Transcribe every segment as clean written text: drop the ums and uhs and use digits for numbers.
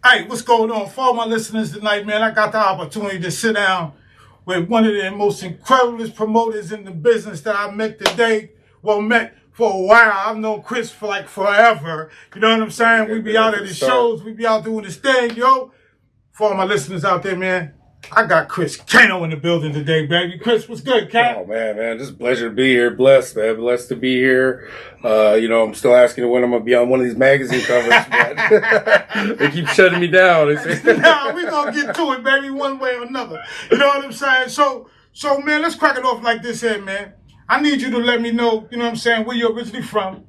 Hey, what's going on? For all my listeners tonight, man, I got the opportunity to sit down with one of the most incredible promoters in the business that I met today. Well, met for a while. I've known Chris for like forever. You know what I'm saying? We be out at the shows. We be out doing this thing, yo. For all my listeners out there, man, I got Chris Kano in the building today, baby. Chris, what's good, Cat? Oh, man, just a pleasure to be here. Blessed, man. Blessed to be here. I'm still asking when I'm going to be on one of these magazine covers, but they keep shutting me down. Nah, we going to get to it, baby, one way or another. You know what I'm saying? So, man, let's crack it off like this here, man. I need you to let me know, you know what I'm saying, where you're originally from,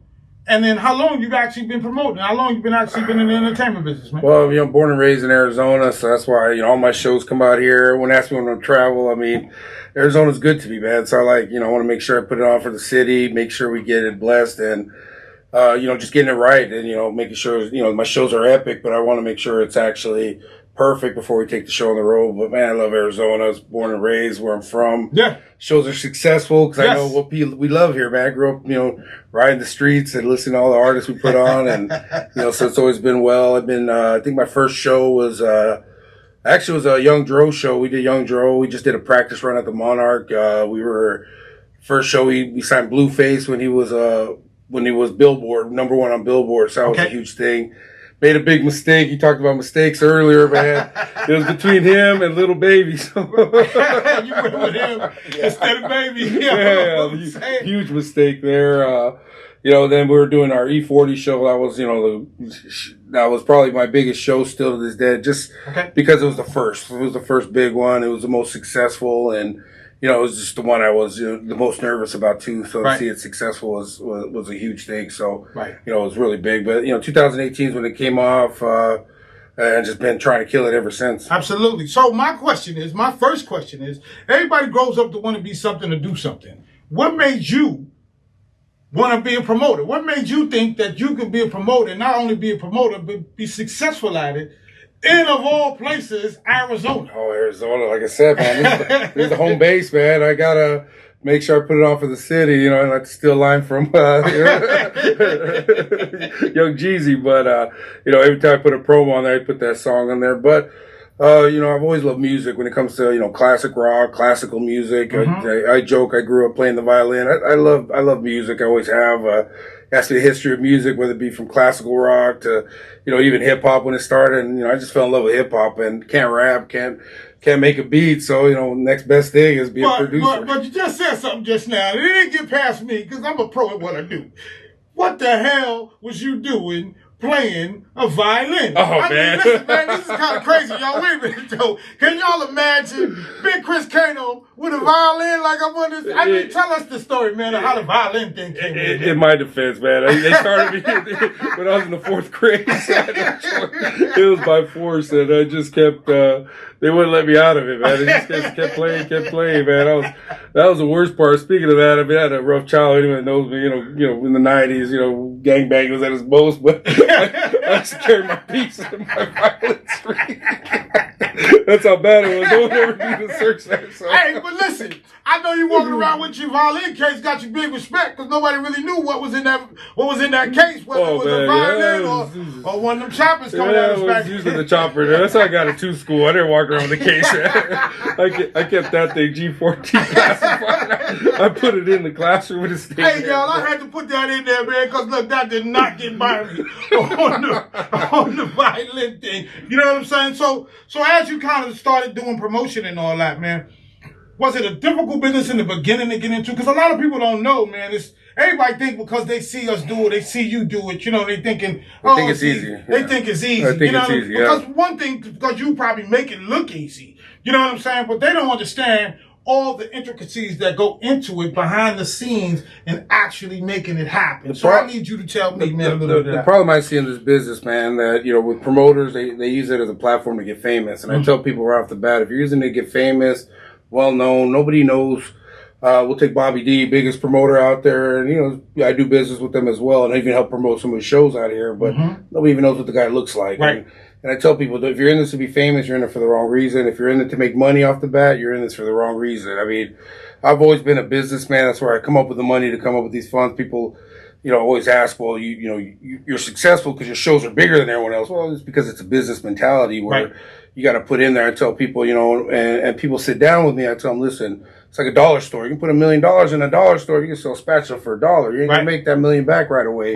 and then how long you've actually been promoting. How long you've been in the entertainment business, man? Well, I'm born and raised in Arizona, so that's why, all my shows come out here. Everyone asks me when I travel. I mean, Arizona's good to me, man. So I want to make sure I put it on for the city, make sure we get it blessed, and, just getting it right, and, making sure, my shows are epic, but I want to make sure it's actually perfect before we take the show on the road. But man, I love Arizona. I was born and raised where I'm from. Yeah. Shows are successful because I know what we love here, man. I grew up, riding the streets and listening to all the artists we put on, and so it's always been well. I've been. I think my first show was actually was a Young Dro show. We did Young Dro. We just did a practice run at the Monarch. First show we signed Blueface when he was Billboard #1 on Billboard. So that was a huge thing. Made a big mistake. You talked about mistakes earlier, man. It was between him and Little Baby. So. You went with him instead of Baby. Yeah, huge mistake there. Then we were doing our E40 show. That was probably my biggest show still to this day, just because it was the first. It was the first big one. It was the most successful, and it was just the one I was the most nervous about too. So to see it successful was a huge thing. So it was really big. But 2018 is when it came off, and I've just been trying to kill it ever since. Absolutely. So my first question is, everybody grows up to want to be something, to do something. What made you want to be a promoter? What made you think that you could be a promoter, and not only be a promoter, but be successful at it? In, of all places, Arizona. Oh, Arizona. Like I said, man, this is the home base, man. I got to make sure I put it on for the city, and I steal a line from Young Jeezy. But, every time I put a promo on there, I put that song on there. But, I've always loved music when it comes to, classic rock, classical music. Mm-hmm. I joke I grew up playing the violin. I love music. I always have. Asked me the history of music, whether it be from classical rock to, even hip hop when it started. And, I just fell in love with hip hop and can't rap, can't make a beat. So, next best thing is be a producer. But you just said something just now. It didn't get past me because I'm a pro at what I do. What the hell was you doing playing a violin? Man. Listen, man, this is kind of crazy, y'all. Wait a minute, though. Can y'all imagine Big Chris Kano with a violin like I'm on this? I mean, tell us the story, man, of how the violin thing came in. In my defense, man, they started me when I was in the 4th grade. It was by force, and I just kept. They wouldn't let me out of it, man. They just kept playing, man. That was the worst part. Speaking of that, I had a rough childhood. Anyone that knows me, in the 90s, gangbang was at its most, but I used to carry my pieces in my violin string. That's how bad it was. No one ever need to search that. So. Hey, but listen, I know you walking around with your violin case, got you big respect, because nobody really knew what was in that case, whether it was a violin or one of them choppers coming out of his back. Usually the chopper there. That's how I got it to school. I didn't walk around with a case. I kept that thing G14 classified. I put it in the classroom with a stick. Hey, y'all, I had to put that in there, man, because look, that did not get by me on the violin thing. You know what I'm saying? So as you kind of started doing promotion and all that, man, was it a difficult business in the beginning to get into? Because a lot of people don't know, man. Everybody think because they see us do it, they see you do it, they thinking, think it's easy. They think it's easy. I think it's easy, Because one thing, because you probably make it look easy. You know what I'm saying? But they don't understand all the intricacies that go into it behind the scenes and actually making it happen. So I need you to tell me, man, a little bit of that. The problem I see in this business, man, that, with promoters, they use it as a platform to get famous. And I tell people right off the bat, if you're using it to get famous, well-known, nobody knows. We'll take Bobby D, biggest promoter out there, and, I do business with them as well, and I even help promote some of the shows out here, but nobody even knows what the guy looks like. Right. And I tell people that if you're in this to be famous, you're in it for the wrong reason. If you're in it to make money off the bat, you're in this for the wrong reason. I mean, I've always been a businessman. That's where I come up with the money to come up with these funds. People, always ask, well, you're successful because your shows are bigger than everyone else. Well, it's because it's a business mentality where you got to put in there and tell people, and people sit down with me. I tell them, listen, it's like a dollar store. You can put $1 million in a dollar store. You can sell a spatula for $1. You ain't gonna make that $1 million back right away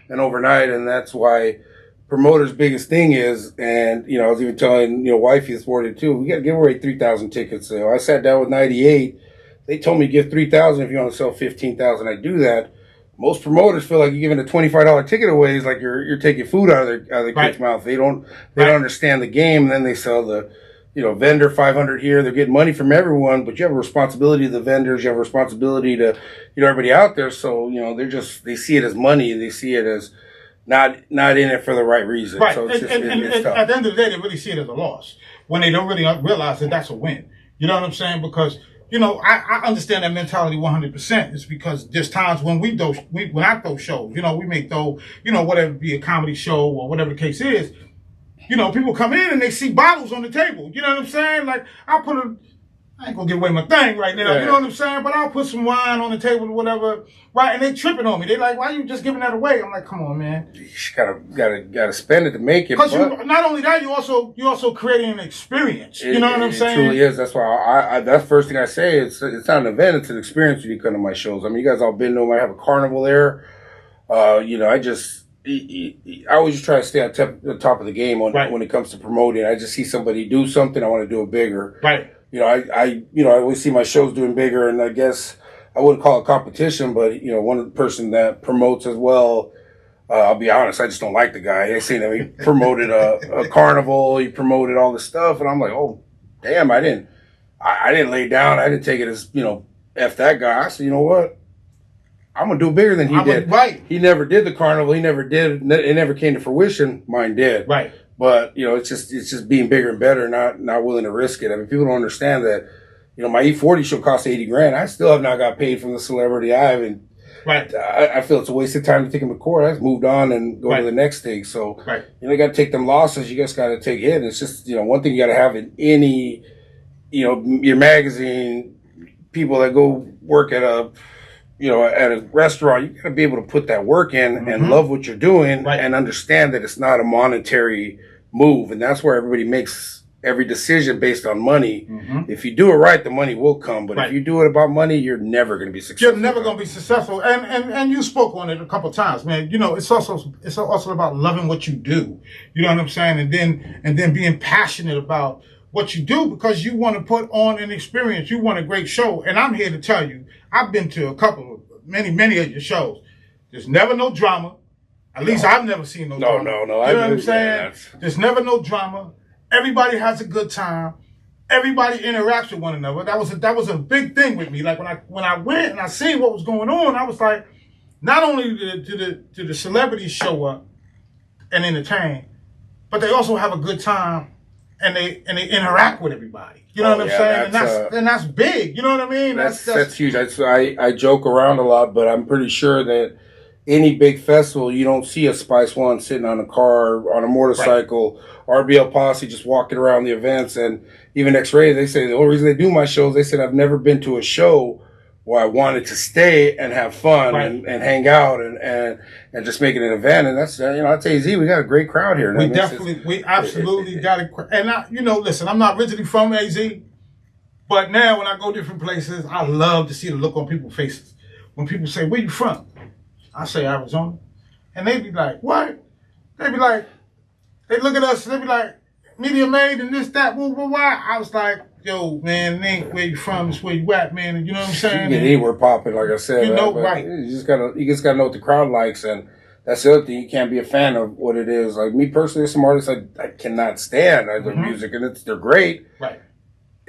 and overnight. And that's why promoters' biggest thing is, and I was even telling wifey this morning too. We got to give away 3,000 tickets. So I sat down with 98. They told me give 3,000 if you want to sell 15,000. I do that. Most promoters feel like you're giving a $25 ticket away. It's like you're taking food out of their kid's mouth. They don't understand the game. And then they sell the vendor 500 here. They're getting money from everyone, but you have a responsibility to the vendors. You have a responsibility to everybody out there. So they see it as money. They see it as not in it for the right reason. Right. So it's tough. At the end of the day, they really see it as a loss when they don't really realize that that's a win. You know what I'm saying? Because I understand that mentality 100%. It's because there's times when when I throw shows, we may throw, whatever be a comedy show or whatever the case is, people come in and they see bottles on the table. You know what I'm saying? Like I ain't gonna give away my thing right now. Yeah. You know what I'm saying? But I'll put some wine on the table or whatever, right? And they tripping on me. They like, why you just giving that away? I'm like, come on, man. You just gotta spend it to make it. Because not only that, you also creating an experience. You know what I'm saying? It truly is. That's why that's the first thing I say. It's not an event. It's an experience when you come to my shows. I mean, you guys all been to them. I have a carnival there. I always just try to stay on the top of the game when it comes to promoting. I just see somebody do something, I want to do it bigger. Right. I always see my shows doing bigger, and I guess I wouldn't call it competition, but one person that promotes as well. I'll be honest, I just don't like the guy. I seen him. He promoted a carnival. He promoted all this stuff, and I'm like, oh, damn! I didn't lay down. I didn't take it as f that guy. I said, you know what? I'm gonna do bigger than he did. Right. He never did the carnival. He never did. It never came to fruition. Mine did. Right. But it's just being bigger and better, not willing to risk it. I mean, people don't understand that. My E40 show cost $80,000. I still have not got paid from the celebrity. I haven't. Right. I feel it's a waste of time to take him to court. I've moved on and go to the next thing. So you got to take them losses. You just got to take it. It's just one thing you got to have in any your magazine. People that go work at a restaurant, you got to be able to put that work in and love what you're doing and understand that it's not a monetary move. And that's where everybody makes every decision based on money. Mm-hmm. If you do it right, the money will come. But if you do it about money, you're never going to be successful. You're never going to be successful. And you spoke on it a couple of times, man. It's also about loving what you do. You know what I'm saying? And then being passionate about what you do because you want to put on an experience. You want a great show. And I'm here to tell you, I've been to many of your shows. There's never no drama. At least I've never seen no drama. No. You know what I'm saying? There's never no drama. Everybody has a good time. Everybody interacts with one another. That was a big thing with me. Like when I went and I seen what was going on, I was like, not only do the celebrities show up and entertain, but they also have a good time and they interact with everybody. You know what I'm saying? And that's big. You know what I mean? That's huge. I joke around a lot, but I'm pretty sure that any big festival, you don't see a Spice One sitting on a car, on a motorcycle, RBL Posse just walking around the events. And even X-Rated, they say the only reason they do my shows, they said I've never been to a show where I wanted to stay and have fun and hang out and just make it an event. And that's, I'd say, we got a great crowd here. We absolutely got it. And listen, I'm not originally from AZ, but now when I go different places, I love to see the look on people's faces. When people say, where you from? I say Arizona. And they be like, what? They be like, they look at us, they be like, media made and this, that, why? I was like, yo, man, it ain't where you from, it's where you at, man. And you know what I'm saying? You can get anywhere popping, like I said. Right. You just gotta know what the crowd likes, and that's the other thing. You can't be a fan of what it is. Like me personally, there's some artists I cannot stand their music, and they're great. Right.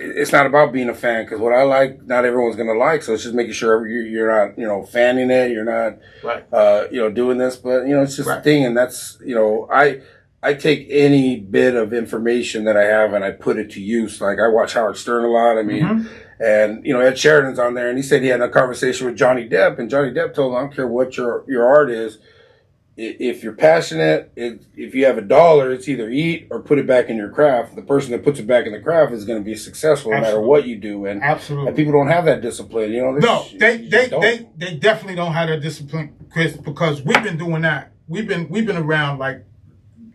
It's not about being a fan, because what I like, not everyone's gonna like. So it's just making sure you're not, fanning it. You're not, doing this. But it's just a thing, and that's, I take any bit of information that I have and I put it to use. Like I watch Howard Stern a lot. I mean, and Ed Sheridan's on there, and he said he had a conversation with Johnny Depp, and Johnny Depp told him, I don't care what your art is. if you're passionate, if you have $1, it's either eat or put it back in your craft. The person that puts it back in the craft is going to be successful no matter what you do. And, and people don't have that discipline. You know, no, they definitely don't have that discipline, Chris, because we've been doing that. We've been around, like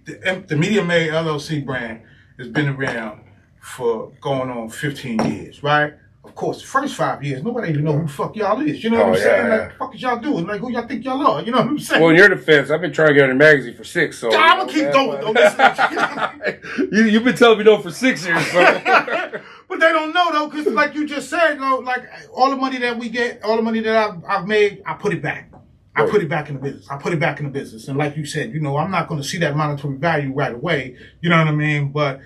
the Media Made LLC brand has been around for going on 15 years, right? Of course, the first 5 years, nobody even know who the fuck y'all is. You know what I'm saying? Like, the fuck is y'all doing? Like, who y'all think y'all are? You know what I'm saying? Well, in your defense, I've been trying to get on your magazine for 6, so... I'm going to keep going, though. You've been telling me no for 6 years, so... But they don't know, though, because like you just said, though, like, all the money that we get, all the money that I've made, I put it back. I put it back in the business. I put it back in the business. And like you said, you know, I'm not going to see that monetary value right away. You know what I mean? But...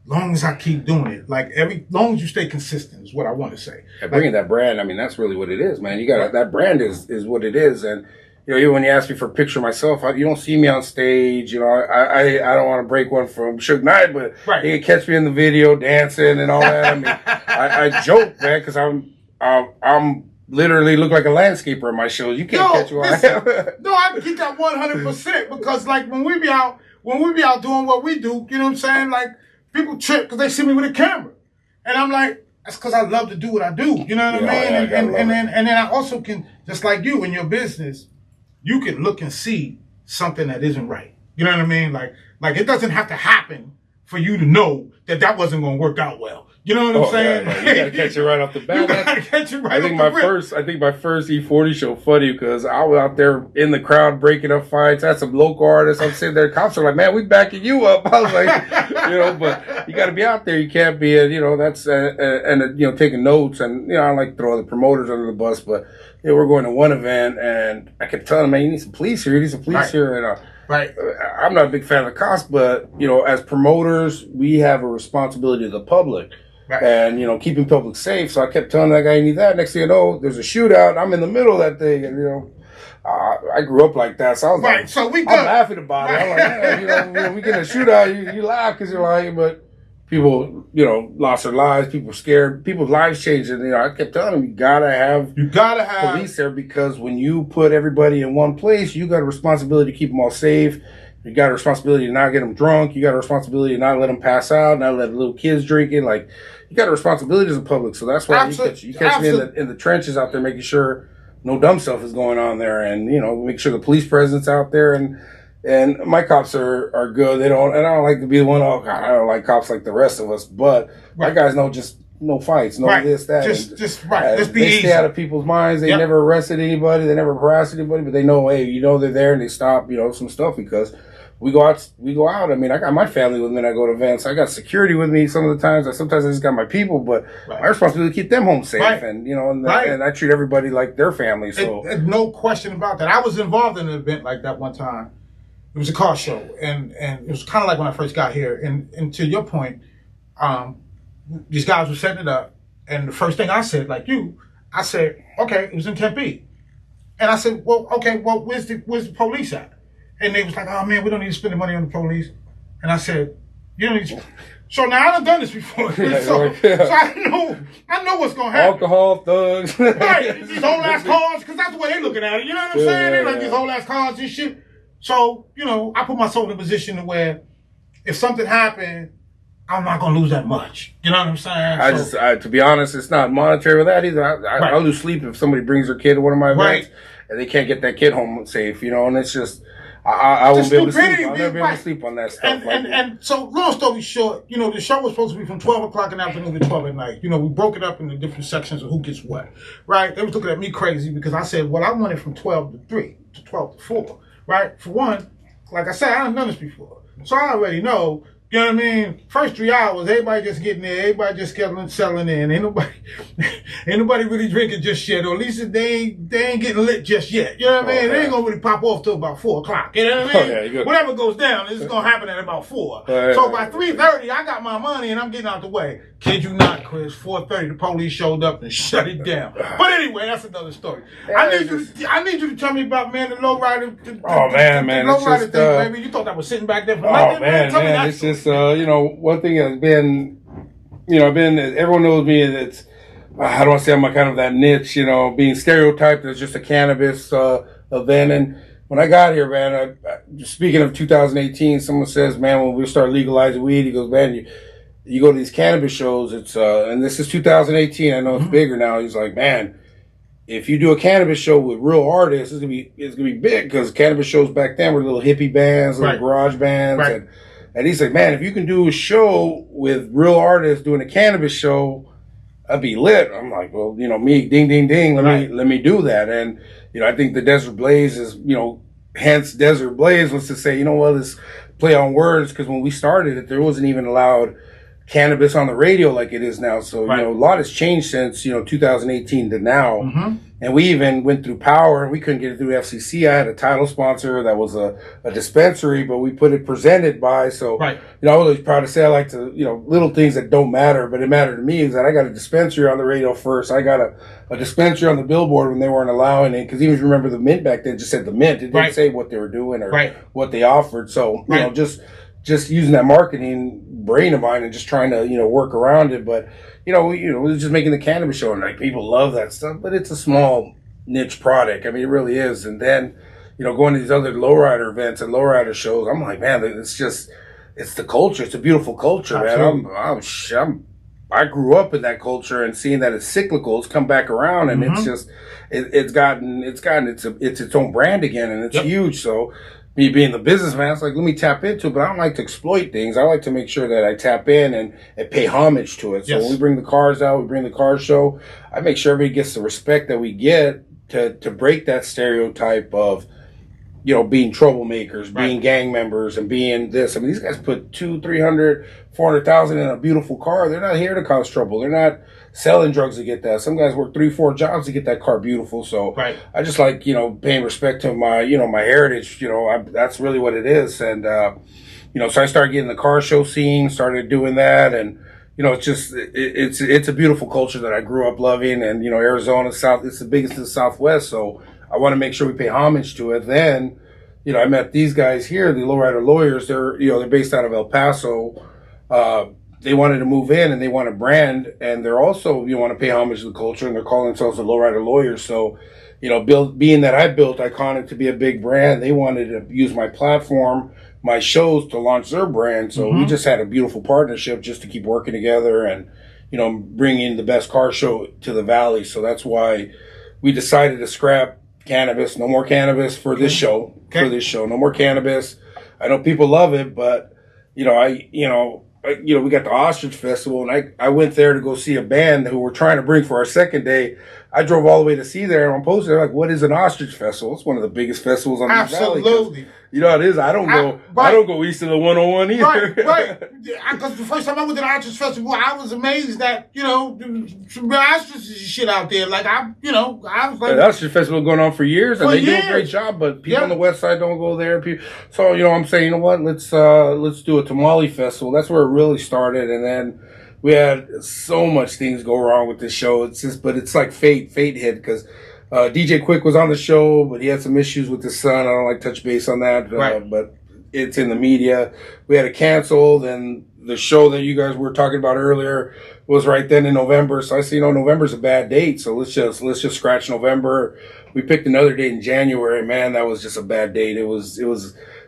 long as I keep doing it, like long as you stay consistent is what I want to say. Yeah, bringing that brand, I mean, that's really what it is, man. You got that brand is what it is, and you know, even when you ask me for a picture of myself, you don't see me on stage. You know, I don't want to break one from Suge Knight, but you can catch me in the video dancing and all that. I mean, I joke, man, because I'm literally look like a landscaper in my shows. You can't catch who I am. No, I keep that 100% because like when we be out doing what we do, you know what I'm saying, like. People trip because they see me with a camera. And I'm like, that's because I love to do what I do. You know what I mean? And then I also can, just like you in your business, you can look and see something that isn't right. You know what I mean? Like it doesn't have to happen for you to know that wasn't going to work out well. You know what I'm saying? Yeah. You got to catch it right off the bat. You got to catch it right off the rip. I think my first E40 show funny because I was out there in the crowd breaking up fights. I had some local artists. I'm sitting there. Cops are like, man, we backing you up. I was like, you know, but you got to be out there. You can't be, you know, that's, and you know, taking notes. And, you know, I like to throw the promoters under the bus. But, you know, we're going to one event and I kept telling them, man, you need some police here. You need some police here. And, I'm not a big fan of the cops, but, you know, as promoters, we have a responsibility to the public. And, you know, keeping public safe. So I kept telling that guy, you need that. Next thing you know, there's a shootout. I'm in the middle of that thing. And, you know, I grew up like that. So I was like, so we I'm laughing about it. I'm like, man, you know, we get a shootout. You laugh because you're like, but people, you know, lost their lives. People were scared. People's lives changed. And, you know, I kept telling them, you gotta have police there because when you put everybody in one place, you got a responsibility to keep them all safe. You got a responsibility to not get them drunk. You got a responsibility to not let them pass out, not let little kids drinking. Like, you got a responsibility as a public. So that's why you catch me in the trenches out there, making sure no dumb stuff is going on there, and you know, make sure the police presence out there. And my cops are good. I don't like to be the one. Oh God, I don't like cops like the rest of us. But my guys know just no fights, no this, that. Just be they easy. Stay out of people's minds. They never arrested anybody. They never harassed anybody. But they know, hey, you know, they're there and they stop, you know, some stuff because. We go out. I mean, I got my family with me when I go to events. I got security with me some of the times. Sometimes I just got my people, but my responsibility is to keep them home safe. And, you know, and I treat everybody like their family. So no question about that. I was involved in an event like that one time. It was a car show. And it was kind of like when I first got here. And to your point, these guys were setting it up. And the first thing I said, like you, I said, okay, it was in Tempe. And I said, well, where's the police at? And they was like, oh man, we don't need to spend the money on the police. And I said, you don't need to. So now I done done this before. So I know what's gonna happen. Alcohol, thugs. Right. These whole ass cars, because that's the way they looking at it. You know what I'm saying? They like these whole ass cars and shit. So, you know, I put myself in a position to where if something happened, I'm not gonna lose that much. You know what I'm saying? To be honest, it's not monetary with that either. I lose sleep if somebody brings their kid to one of my events and they can't get that kid home safe, you know, and it's just I won't be able to sleep. I'll never be able to sleep on that stuff. And so, long story short, you know, the show was supposed to be from 12 o'clock in the afternoon to 12 at night. You know, we broke it up into different sections of who gets what, right? They was looking at me crazy because I said, well, I want it from 12 to 3 to 12 to 4, right? For one, like I said, I haven't done this before. So I already know, you know what I mean? First 3 hours, everybody just getting there, everybody just selling in. Ain't nobody really drinking just yet, or at least they ain't getting lit just yet. You know what I mean? They ain't gonna really pop off till about 4 o'clock. You know what I mean? Whatever goes down, it's gonna happen at about 4. So by 3:30, I got my money and I'm getting out the way. Kid you not, Chris. 4:30, the police showed up and shut it down. But anyway, that's another story. I need you to tell me about, man, the lowrider. The lowrider thing, baby. You thought I was sitting back there for nothing? Man, it's just, you know, one thing has been, you know, everyone knows me, and it's, I don't want to say I'm kind of that niche, you know, being stereotyped as just a cannabis event. And, when I got here, man, speaking of 2018, someone says, man, when we start legalizing weed, he goes, man, you go to these cannabis shows, it's and this is 2018. I know it's bigger now. He's like, man, if you do a cannabis show with real artists, it's gonna be big, because cannabis shows back then were little hippie bands, little garage bands, and he's like, man, if you can do a show with real artists doing a cannabis show, I'd be lit. I'm like, well, me, ding, ding, ding, let me do that. And I think the Desert Blaze is, hence Desert Blaze was to say, let's play on words, because when we started it, there wasn't even allowed cannabis on the radio like it is now. So, a lot has changed since, 2018 to now. And we even went through power, and we couldn't get it through FCC. I had a title sponsor that was a dispensary, but we put it presented by. So, I was always proud to say I like to, little things that don't matter, but it mattered to me is that I got a dispensary on the radio first. I got a dispensary on the billboard when they weren't allowing it. Because even if you remember the Mint back then, it just said the Mint. It didn't say what they were doing or what they offered. So, just using that marketing brain of mine and just trying to, work around it. But, we're just making the cannabis show, and like people love that stuff, but it's a small niche product. I mean, it really is. And then, going to these other lowrider events and lowrider shows, I'm like, man, it's the culture. It's a beautiful culture, man. I grew up in that culture, and seeing that it's cyclical, it's come back around, and it's just, it's gotten its own brand again, and it's huge. So, me being the businessman, it's like, let me tap into it, but I don't like to exploit things. I like to make sure that I tap in and pay homage to it. So when we bring the cars out, we bring the car show, I make sure everybody gets the respect that we get to break that stereotype of, being troublemakers, being gang members, and being this. I mean, these guys put 200, 300, 400,000 in a beautiful car. They're not here to cause trouble. They're not selling drugs to get that. Some guys work 3, 4 jobs to get that car beautiful. So I just like, paying respect to my, my heritage. That's really what it is. And, so I started getting the car show scene, started doing that. And, it's just, it's a beautiful culture that I grew up loving. And, Arizona, it's the biggest in the Southwest. So I want to make sure we pay homage to it. Then, I met these guys here, the Lowrider Lawyers. They're based out of El Paso. They wanted to move in, and they want a brand, and they're also, want to pay homage to the culture, and they're calling themselves the Lowrider Lawyers. So, being that I built Iconic to be a big brand, they wanted to use my platform, my shows, to launch their brand. So we just had a beautiful partnership just to keep working together and, bringing the best car show to the Valley. So that's why we decided to scrap cannabis. No more cannabis for this show. For this show, no more cannabis. I know people love it, but we got the Ostrich Festival, and I went there to go see a band who we're trying to bring for our second day. I drove all the way to see there, and I'm posting, they're like, what is an Ostrich Festival? It's one of the biggest festivals on the Valley. Absolutely. You know how it is. I don't go east of the 101 either. Right. Because the first time I went to the Ostrich Festival, I was amazed that, some real ostrich shit out there. Like, I was like... The Ostrich Festival going on for years, and they do a great job, but people on the west side don't go there. So, I'm saying, what, let's do a tamale festival. That's where it really started, and then we had so much things go wrong with this show. But it's like fate hit, because DJ Quick was on the show, but he had some issues with his son. I don't like to touch base on that, but it's in the media. We had to cancel. Then the show that you guys were talking about earlier was right then in November. So I said, November's a bad date, so let's just scratch November. We picked another date in January. Man, that was just a bad date. It was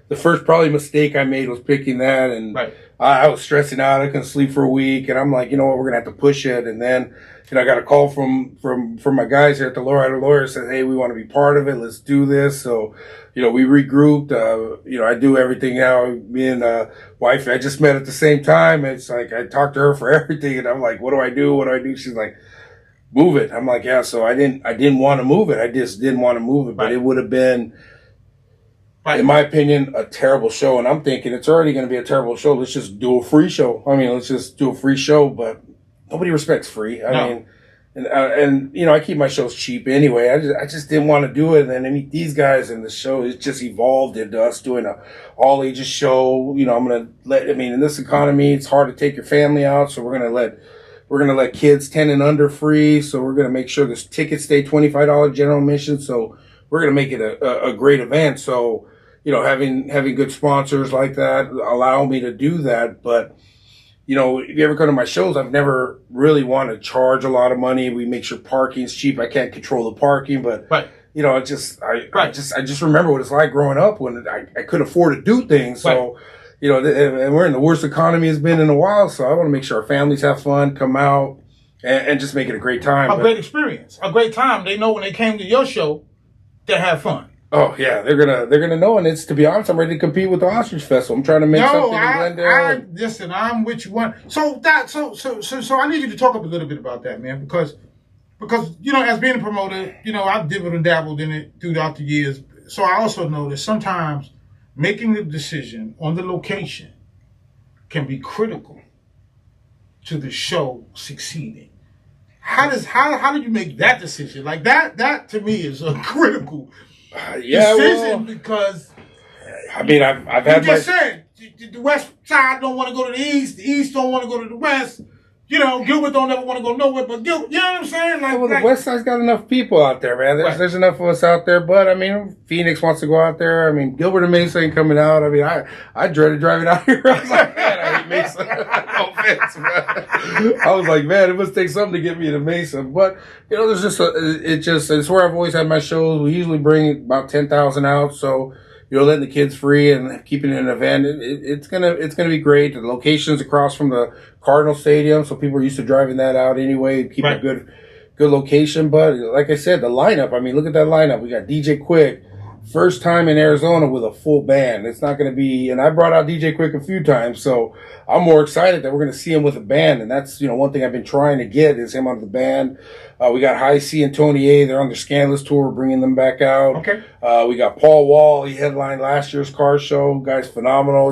the first probably mistake I made was picking that, and I was stressing out. I couldn't sleep for a week, and I'm like, you know what, we're gonna have to push it. And then, I got a call from my guys here at the Lowrider Lawyers, said, hey, we want to be part of it. Let's do this. So, we regrouped. I do everything now. Me and wife, I just met at the same time. It's like I talked to her for everything, and I'm like, what do I do? She's like, move it. I'm like, yeah. So I didn't want to move it. I just didn't want to move it, but it would have been, in my opinion, a terrible show. And I'm thinking it's already going to be a terrible show. Let's just do a free show. Let's just do a free show. But nobody respects free. I mean, I keep my shows cheap anyway. I just didn't want to do it. And then these guys in the show, it just evolved into us doing a all ages show. In this economy, it's hard to take your family out. So we're going to let kids 10 and under free. So we're going to make sure this tickets stay $25 general admission. So we're going to make it a great event. So, having good sponsors like that allow me to do that. But, if you ever come to my shows, I've never really wanted to charge a lot of money. We make sure parking's cheap. I can't control the parking, but you know, I just remember what it's like growing up when I couldn't afford to do things. So, you know, and we're in the worst economy it's been in a while. So I want to make sure our families have fun, come out, and just make it a great time. Great experience, a great time. They know when they came to your show, they have fun. Oh yeah, they're gonna know, and it's, to be honest, I'm ready to compete with the Ostrich Festival. I'm trying to make something in Glendale. Listen, I'm with you. So I need you to talk up a little bit about that, man, because you know, as being a promoter, you know, I've dibbled and dabbled in it throughout the years. So I also know that sometimes making the decision on the location can be critical to the show succeeding. How do you make that decision? Like that to me is a critical decision, because I mean, I've had said the West Side don't want to go to the East don't want to go to the West. You know, Gilbert don't ever want to go nowhere but Gilbert. You know what I'm saying? The West Side's got enough people out there, man. There's enough of us out there. But I mean, Phoenix wants to go out there. I mean, Gilbert and Mesa ain't coming out. I mean, I dreaded driving out here. I was like, man, I hate Mesa. No offense, man. I was like, man, it must take something to get me to Mesa. But you know, there's just it's where I've always had my shows. We usually bring about 10,000 out, so. You know, letting the kids free and keeping it an event. It's gonna be great. The location's across from the Cardinal Stadium, so people are used to driving that out anyway. Keep a good location. But like I said, the lineup. I mean, look at that lineup. We got DJ Quick, first time in Arizona with a full band. It's not gonna be. And I brought out DJ Quick a few times, so I'm more excited that we're gonna see him with a band. And that's, you know, one thing I've been trying to get is him on the band. We got High C and Tony A. They're on their Scandalous tour. We're bringing them back out. Okay. We got Paul Wall. He headlined last year's car show. Guy's phenomenal.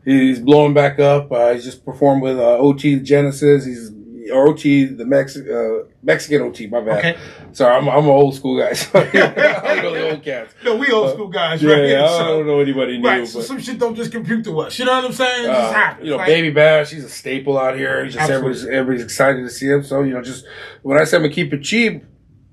He's blowing back up. He's just performed with OT Genesis. He's OT the Mexican OT. My bad. Okay. Sorry, I'm an old school guy. So I don't know the old cats. No, we old school guys, right? Yeah, I don't know anybody new. Right. So some shit don't just compute to us. You know what I'm saying? It just happens. You know, Baby Bash. He's a staple out here. He's just everybody's excited to see him. So you know, just when I say I'm gonna keep it cheap,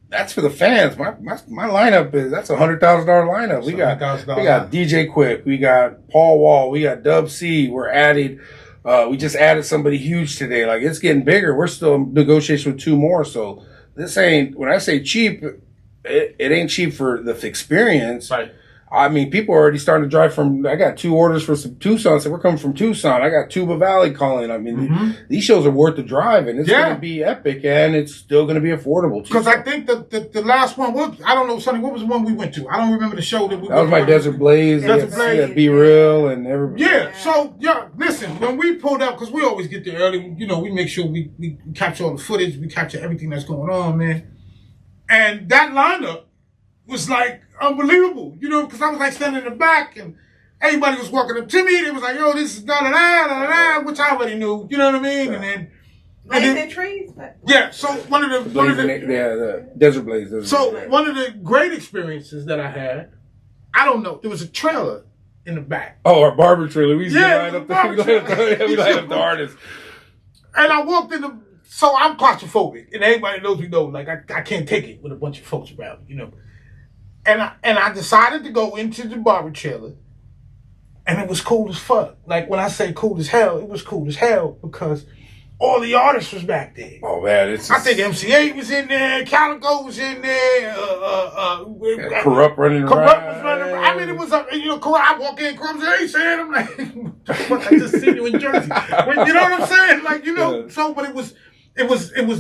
that's for the fans. My lineup that's $100,000 lineup. We got DJ Quick. We got Paul Wall. We got Dub C. We just added somebody huge today. Like, it's getting bigger. We're still in negotiation with two more. So this ain't, when I say cheap, it ain't cheap for the experience. Right. I mean, people are already starting to drive from, I got 2 orders for some Tucson. So we're coming from Tucson. I got Tuba Valley calling. I mean, these shows are worth the drive, and it's going to be epic, and it's still going to be affordable. Because I think the last one, I don't know, Sonny, what was the one we went to? I don't remember the show that we went to. That was my Desert Blaze. Desert Blaze. Be Real and everybody. Yeah, so, listen, when we pulled up, because we always get there early, you know, we make sure we capture all the footage, we capture everything that's going on, man. And that lineup was like unbelievable, you know, because I was like standing in the back and everybody was walking up to me. They was like, yo, this is da-da-da, which I already knew, you know what I mean? And then trees. But so one of the Desert Blaze. So one of the great experiences that I had, I don't know, there was a trailer in the back. Oh, our barber trailer. We used to line up the artists. And I walked in so I'm claustrophobic, and everybody knows me know, like I can't take it with a bunch of folks around, you know. And I decided to go into the barber trailer, and it was cool as fuck. Like, when I say cool as hell, it was cool as hell because all the artists was back there. Oh man, I think MC8 was in there, Calico was in there, Corrupt running around. I mean, it was Corrupt. I walk in, Corrupt said, "Hey, Sam," I'm like, "Fuck, I just seen you in Jersey." But you know what I'm saying? Like, you know, so, but it was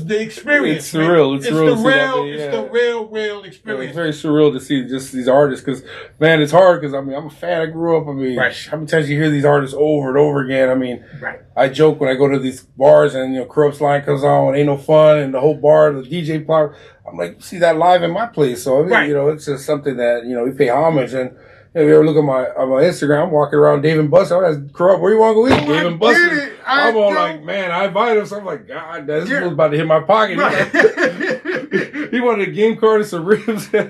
the experience. It's surreal. It's the real experience. It's very surreal to see just these artists because, man, it's hard because, I mean, I'm a fan. I grew up. I mean, how many times you hear these artists over and over again? I mean, I joke when I go to these bars and, you know, Corrupt's line comes on and Ain't No Fun and the whole bar, the DJ plot. I'm like, see that live in my place. So, I mean, you know, it's just something that, you know, we pay homage. And if you ever look at my Instagram, I'm walking around Dave and Buster. I was Corrupt, where you want to go eat? Dave and Buster. I'm all like, man, I invited him. So I'm like, God, this was about to hit my pocket. He wanted a game card and some ribs. I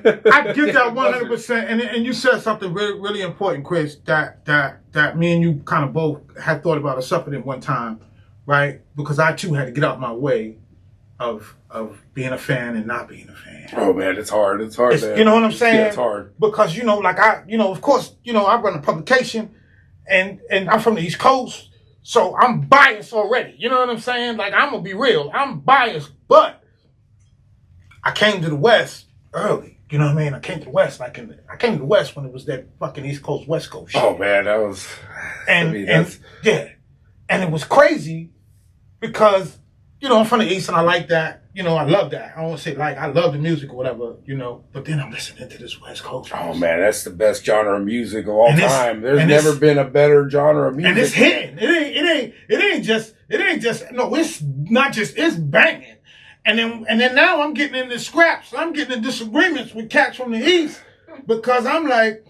get that 100%. And you said something really, really important, Chris, that me and you kind of both had thought about or something at one time, right? Because I too had to get out my way of being a fan and not being a fan. Oh man, it's hard. It's hard, man. You know what I'm saying? Yeah, it's hard. Because, you know, like of course, you know, I run a publication and I'm from the East Coast, so I'm biased already. You know what I'm saying? Like, I'm gonna be real. I'm biased, but I came to the West early. You know what I mean? I came to the West. I came to the West when it was that fucking East Coast, West Coast shit. Oh man, that was. And and it was crazy because I'm from the East and I like that. I love that. I don't want to say I love the music or whatever. But then I'm listening to this West Coast. Oh man, that's the best genre of music of all time. There's never been a better genre of music. And it's hitting. It ain't just. No, it's not just. It's banging. And then now I'm getting into scraps. I'm getting in disagreements with cats from the East because I'm like,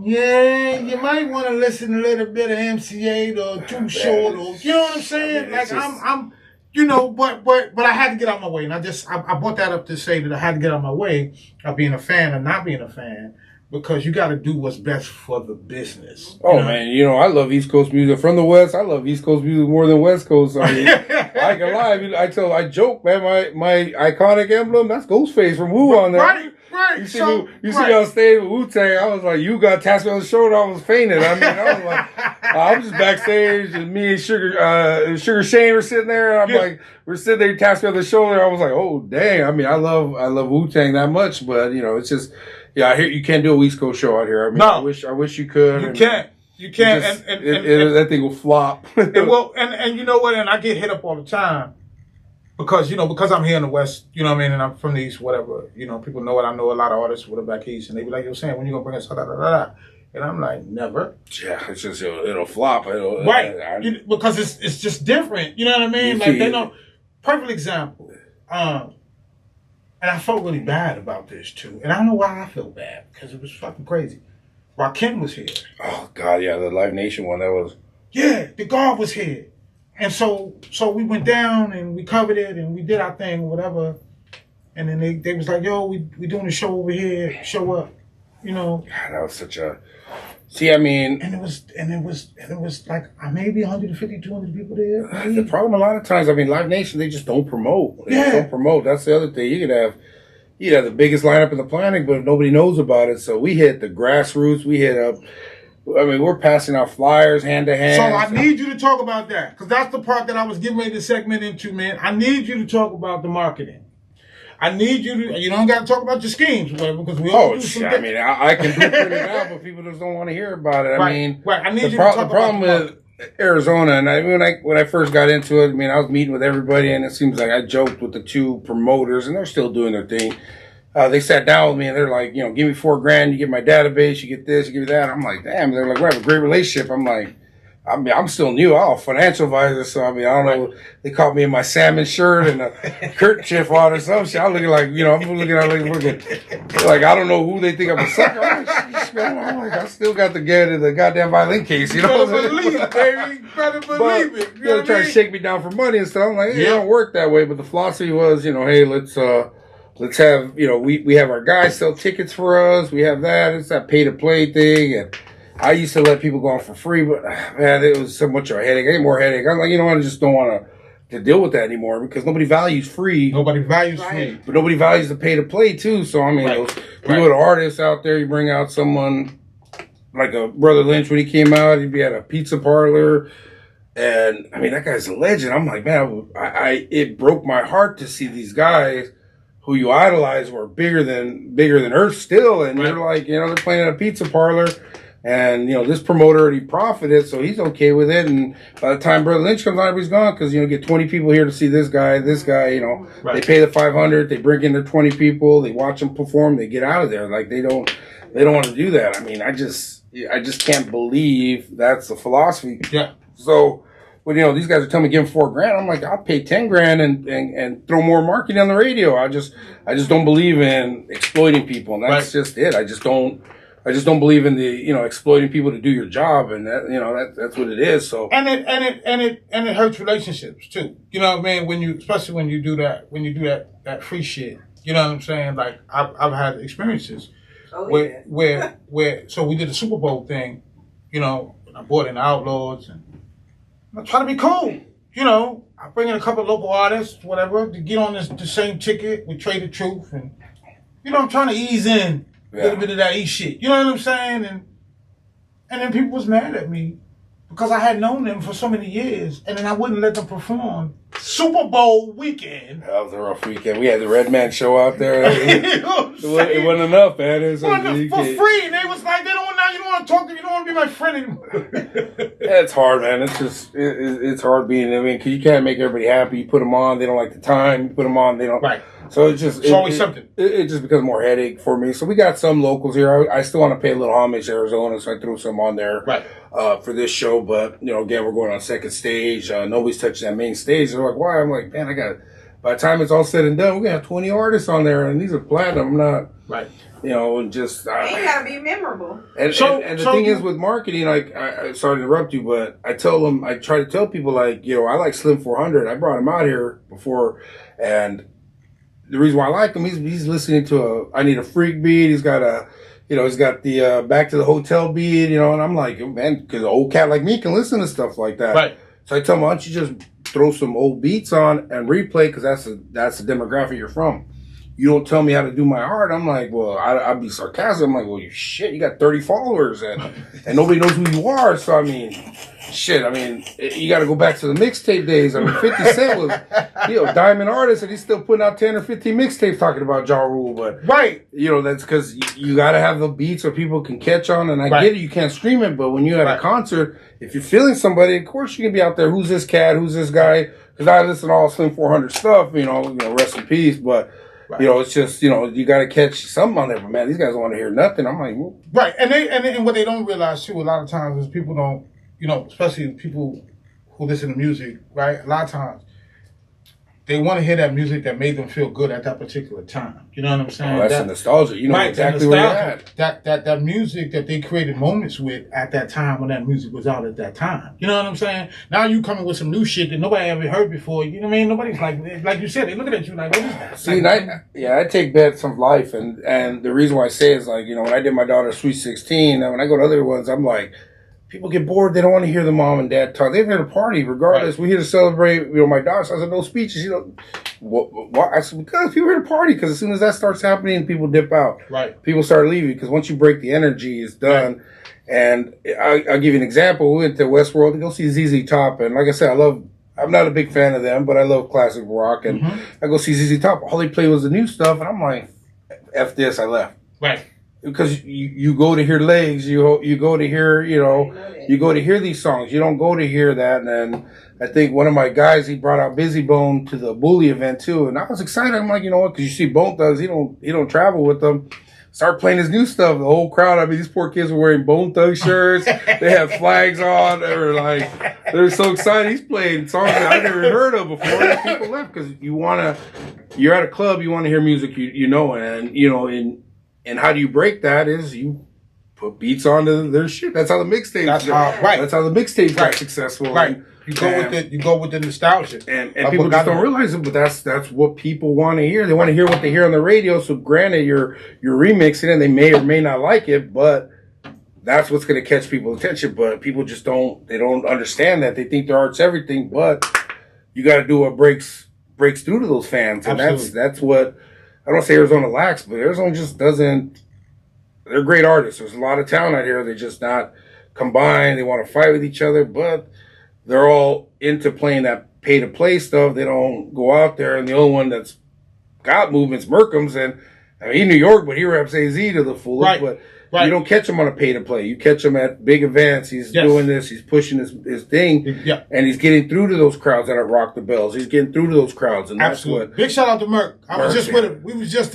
yeah, you might want to listen a little bit of MC8 or Too Short or you know what I'm saying? But I had to get out my way, and I brought that up to say that I had to get out my way of being a fan and not being a fan. Because you got to do what's best for the business. Oh, man. I love East Coast music. From the West, I love East Coast music more than West Coast. I mean, I can lie. I joke, man. My iconic emblem, that's Ghostface from Wu on there. Right. You see me on stage with Wu-Tang, I was like, you got tapped me on the shoulder, I was fainting. I was like, I'm just backstage, and me and Sugar Shane were sitting there, and I'm like, we're sitting there, he taps me on the shoulder, I was like, oh, dang. I mean, I love Wu-Tang that much, but, it's just... Yeah, I hear you can't do a East Coast show out here. I mean, no, I wish you could. You can't. And that thing will flop. And you know what? And I get hit up all the time because I'm here in the West. You know what I mean? And I'm from the East, whatever. People know it. I know a lot of artists with a back East, and they be like, "You're saying when you gonna bring us?" And I'm like, never. Yeah, it's just it'll flop. Right? Because it's just different. You know what I mean? Like they know. Perfect example. And I felt really bad about this, too. And I don't know why I feel bad, because it was fucking crazy. Rakim was here. Oh, God, yeah, the Live Nation one, that was... Yeah, the guard was here. And so we went down, and we covered it, and we did our thing, whatever. And then they was like, yo, we doing a show over here, show up, God, that was such a... See, I mean... And it was like maybe 150, 200 people there. Maybe. The problem a lot of times, I mean, Live Nation, they just don't promote. They don't promote. That's the other thing. You could have the biggest lineup in the planet, but nobody knows about it. So we hit the grassroots. We hit up... I mean, we're passing out flyers hand to hand. So I need you to talk about that, because that's the part that I was getting ready to segment into, man. I need you to talk about the marketing. I need you to, you don't got to talk about your schemes, whatever, because we all do some I mean, I can blueprint it out, but people just don't want to hear about it. Right, I mean, I need you to talk about the problem with Arizona, and when I first got into it, I mean, I was meeting with everybody, and it seems like I joked with the two promoters, and they're still doing their thing. They sat down with me, and they're like, give me $4,000, you get my database, you get this, you get that. I'm like, damn. They're like, we have a great relationship. I'm like, I'm still new. I'm a financial advisor, so I mean, I don't know. They caught me in my salmon shirt and a kerchief on or some shit. I'm looking like, I'm looking at like I don't know who they think I'm a sucker. I'm like, I still got the goddamn violin case. You know, better believe it, baby. Better believe it. They're trying to shake me down for money and stuff. I'm like, it don't work that way. But the philosophy was, hey, let's have, we have our guys sell tickets for us. We have that. It's that pay to play thing. And I used to let people go on for free, but man, it was so much of a headache. I get more headache. I'm like, I just don't want to deal with that anymore because nobody values free. Nobody values free. But nobody values the pay to play too. So I mean, you go to artists out there, you bring out someone like a Brother Lynch when he came out, he'd be at a pizza parlor. And I mean, that guy's a legend. I'm like, man, it broke my heart to see these guys who you idolize were bigger than Earth still. And you're like, they're playing at a pizza parlor. And, this promoter already profited, so he's okay with it. And by the time Brother Lynch comes on, everybody's gone because, get 20 people here to see this guy. They pay the $500, they bring in their 20 people, they watch them perform, they get out of there. Like, they don't want to do that. I mean, I just can't believe that's the philosophy. Yeah. So, when, these guys are telling me give them $4,000, I'm like, I'll pay $10,000 and throw more marketing on the radio. I just don't believe in exploiting people. And that's just it. I just don't believe in the, exploiting people to do your job, and that, that's what it is. So and it hurts relationships too. You know what I mean? Especially when you do that free shit. You know what I'm saying? Like I've had experiences where so we did the Super Bowl thing. I brought in the Outlaws and I try to be cool. I bring in a couple of local artists, whatever, to get on the same ticket. We trade the truth, and I'm trying to ease in. A little bit of that shit. You know what I'm saying? And then people was mad at me because I had known them for so many years, and then I wouldn't let them perform Super Bowl weekend. That was a rough weekend. We had the Red Man show out there. It wasn't enough, man. It was for free. And they was like, you don't want to talk to me. You don't want to be my friend anymore. Yeah, it's hard, man. It's just, it's hard being, I mean, because you can't make everybody happy. You put them on, they don't like the time. You put them on, they don't. Right. So it's just, it's always something. It just becomes more headache for me. So we got some locals here. I still want to pay a little homage to Arizona, so I threw some on there. Right. For this show, but again, we're going on second stage. Nobody's touching that main stage. They're like, why? I'm like, man, by the time it's all said and done, we're gonna have 20 artists on there, and these are platinum. I'm not, right. Just. They gotta be memorable. And the thing is with marketing, like, I sorry to interrupt you, but I try to tell people, like, I like Slim 400. I brought him out here before, and the reason why I like him, he's listening to I Need a Freak beat. He's got he's got the Back to the Hotel beat, and I'm like, man, because an old cat like me can listen to stuff like that. Right. So I tell him, why don't you just throw some old beats on and replay, because that's the demographic you're from. You don't tell me how to do my art. I'm like, well, I'd be sarcastic. I'm like, well, you got 30 followers and nobody knows who you are. So, I mean, you got to go back to the mixtape days. 50 Cent was, diamond artist, and he's still putting out 10 or 15 mixtapes talking about Ja Rule. But, right. That's because you got to have the beats so people can catch on. And I get it, you can't stream it, but when you're at a concert, if you're feeling somebody, of course you can be out there. Who's this cat? Who's this guy? Because I listen to all Slim 400 stuff, rest in peace. But, it's just, you got to catch something on there. But, man, these guys don't want to hear nothing. I'm like, well. Right. And what they don't realize, too, a lot of times is people don't, especially people who listen to music, right? A lot of times, they want to hear that music that made them feel good at that particular time. You know what I'm saying? Oh, that's the nostalgia. You know exactly where you're at. That music that they created moments with at that time when that music was out at that time. You know what I'm saying? Now you coming with some new shit that nobody ever heard before. You know what I mean? Nobody's like you said, they looking at you like, what is that? See, I take bets of life, and the reason why I say is, like, when I did my daughter's Sweet 16, and when I go to other ones, I'm like, people get bored. They don't want to hear the mom and dad talk. They're here to party regardless. Right. We're here to celebrate. My daughter says no speeches. What? I said, because people are here to party. Because as soon as that starts happening, people dip out. Right. People start leaving because once you break the energy, it's done. Right. And I'll give you an example. We went to Westworld to go see ZZ Top, and like I said, I'm not a big fan of them, but I love classic rock, and I go see ZZ Top. All they played was the new stuff, and I'm like, F this, I left. Right. Because you go to hear Legs, you go to hear, you go to hear these songs. You don't go to hear that. And then I think one of my guys, he brought out Busy Bone to the Bully event too. And I was excited. I'm like, you know what? Because you see Bone Thugs, he don't travel with them. Start playing his new stuff. The whole crowd, these poor kids were wearing Bone Thug shirts. They had flags on. They're so excited. He's playing songs that I never heard of before. And people left because you're at a club, you want to hear music and how do you break that is you put beats onto their shit. That's how the mixtape. That's how the mixtape got successful. Right. You go with the nostalgia. And people just don't realize it, but that's what people want to hear. They want to hear what they hear on the radio. So granted, you're remixing it, and they may or may not like it, but that's what's going to catch people's attention. But people just don't understand that. They think their art's everything, but you got to do what breaks through to those fans, and that's what. I don't say Arizona lacks, but Arizona just doesn't. They're great artists. There's a lot of talent out here. They're just not combined. They want to fight with each other, but they're all into playing that pay-to-play stuff. They don't go out there. And the only one that's got movement's Merkham's. And I mean, he's New York, but he raps AZ to the fullest. Right. But you don't catch him on a pay-to-play. You catch him at big events. He's doing this. He's pushing his thing. Yeah. And he's getting through to those crowds that rock the bells. He's getting through to those crowds. And absolutely. That's what. Big shout out to Merk. I was just with him. We was just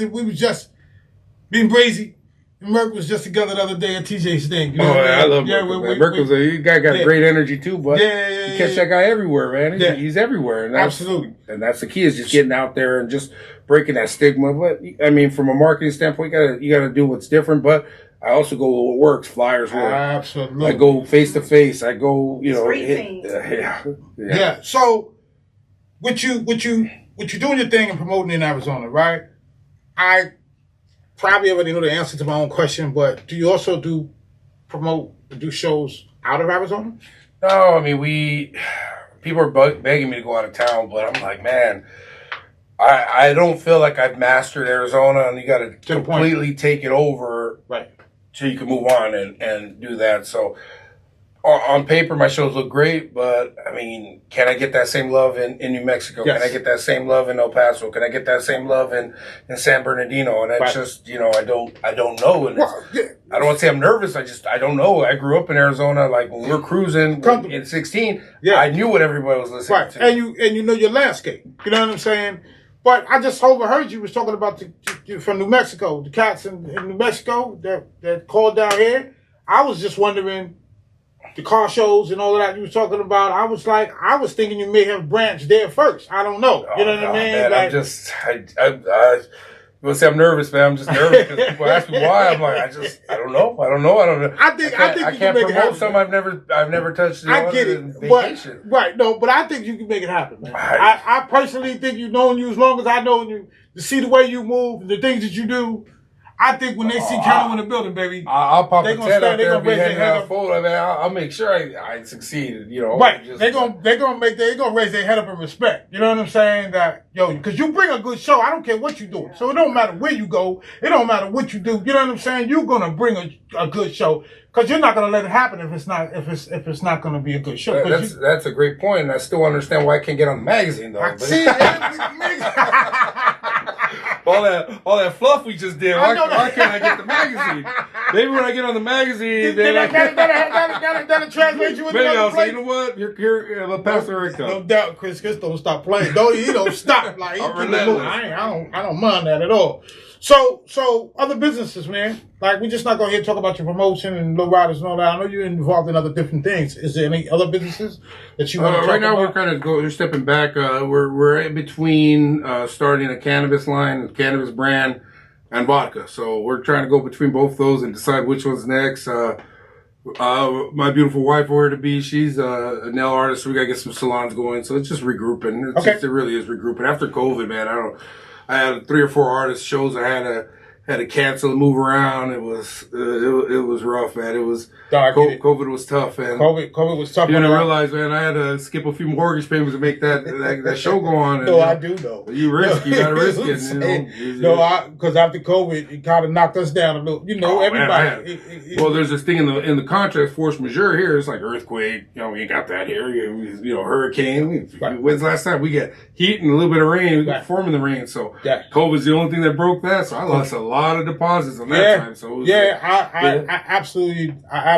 being brazy. Merk was just together the other day at TJ's thing. You know I love Merk. Merk got great energy too, but you catch that guy everywhere, man. He's everywhere. And absolutely. And that's the key is just getting out there and just breaking that stigma. But I mean, from a marketing standpoint, you gotta do what's different. But I also go what works, flyers work. Absolutely. I go face to face. I go, Yeah. So, what you doing your thing and promoting in Arizona, right? I probably already know the answer to my own question, but do you also do shows out of Arizona? No, I mean people are begging me to go out of town, but I'm like, man, I don't feel like I've mastered Arizona, and you got to completely take it over, right? So you can move on and do that. So on paper, my shows look great, but I mean, can I get that same love in New Mexico? Yes. Can I get that same love in El Paso? Can I get that same love in San Bernardino? And that's just, I don't know. And I don't want to say I'm nervous. I don't know. I grew up in Arizona. Like when we were cruising in 16, I knew what everybody was listening to. And you know your landscape. You know what I'm saying? But I just overheard you was talking about from New Mexico, the cats in New Mexico that called down here. I was just wondering, the car shows and all of that you were talking about, I was thinking you may have branched there first. I don't know. You know what I mean? Man, I will say I'm nervous, man. I'm just nervous because people ask me why. I'm like, I don't know. I think I can't promote something I've never touched. I get it, but I think you can make it happen, man. I personally think you've known you as long as I know you, to see the way you move, the things that you do. I think when they see Count in the building, baby, I'll pop a 10 up there and be handing out food. I mean, I'll make sure I succeeded. Right? They're gonna raise their head up in respect. You know what I'm saying? That because you bring a good show. I don't care what you're doing. So it don't matter where you go. It don't matter what you do. You know what I'm saying? You're gonna bring a good show because you're not gonna let it happen if it's not gonna be a good show. That's a great point, and I still understand why I can't get on the magazine though. All that fluff we just did. Why can't I get the magazine? Maybe when I get on the magazine, that'll translate you into maybe I was like, you know what? Here, the pastor Rico. No doubt, Chris don't stop playing. He don't stop. Like I don't mind that at all. So other businesses, man. Like we're just not gonna talk about your promotion and low riders and all that. I know you're involved in other different things. Is there any other businesses that you want to talk right now? about? We're stepping back. We're in between starting a cannabis line, a cannabis brand, and vodka. So we're trying to go between both those and decide which one's next. My beautiful wife, where to be, she's a nail artist, so we gotta get some salons going. So it's just regrouping. It really is regrouping. After COVID, man, I had 3 or 4 artist shows I had to cancel and move around. It was rough, man. It was COVID was tough, and COVID was tough. You didn't realize, man, I had to skip a few mortgage payments to make that show go on. No, I do though. You gotta risk it. Because after COVID, it kind of knocked us down a little. Everybody. Well, there's this thing in the contract, force majeure here. It's like earthquake. We ain't got that here. Hurricane. When's the last time we got heat and a little bit of rain? We got form in the rain. So COVID's the only thing that broke that. So I lost a lot of deposits on that time. So I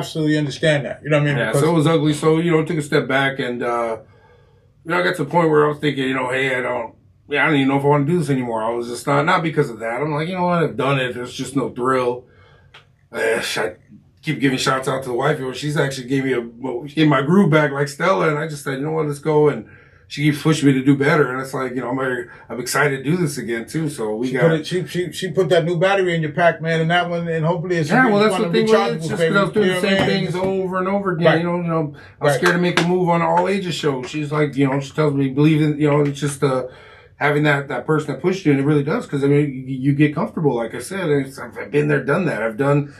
absolutely understand that. You know what I mean? Yeah, so it was ugly. So took a step back, and I got to the point where I was thinking, hey, I don't even know if I want to do this anymore. I was just not because of that. I'm like, you know what? I've done it. There's just no thrill. I keep giving shouts out to the wife. She's actually gave me my groove back like Stella, and I just said, you know what? Let's go. And she keeps pushing me to do better, and it's like, I'm excited to do this again too. So she put that new battery in your pack, man, and that one, and hopefully it's well, that's the thing. It's just because I was doing the same things over and over again. I was scared to make a move on all ages show. She's like, she tells me believe in, it's just having that person that pushed you, and it really does, because you get comfortable. Like I said, I've been there, done that. I've done